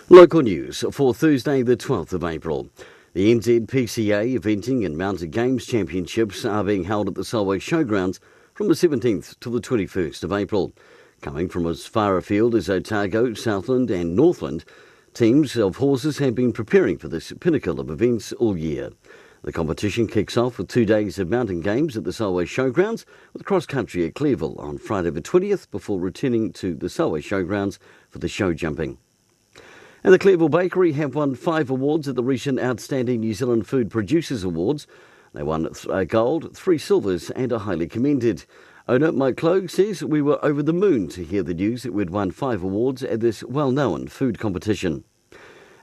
Local news for Thursday the 12th of April. The NZPCA Eventing and Mounted Games Championships are being held at the Solway Showgrounds from the 17th to the 21st of April. Coming from as far afield as Otago, Southland and Northland, teams of horses have been preparing for this pinnacle of events all year. The competition kicks off with 2 days of mountain games at the Solway Showgrounds, with cross-country at Clearville on Friday the 20th before returning to the Solway Showgrounds for the show jumping. And the Clearville Bakery have won 5 awards at the recent Outstanding New Zealand Food Producers Awards. They won gold, 3 silvers and are highly commended. Owner Mike Clogue says we were over the moon to hear the news that we'd won 5 awards at this well-known food competition.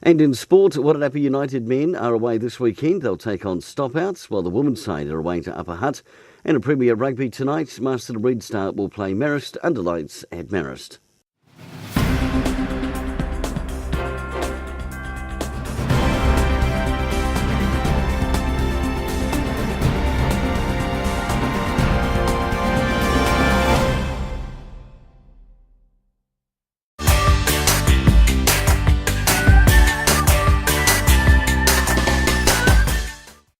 And in sport, Wairarapa United men are away this weekend. They'll take on Stopouts, while the women's side are away to Upper Hutt. And in Premier Rugby tonight, Marston Red Star will play Marist under lights at Marist.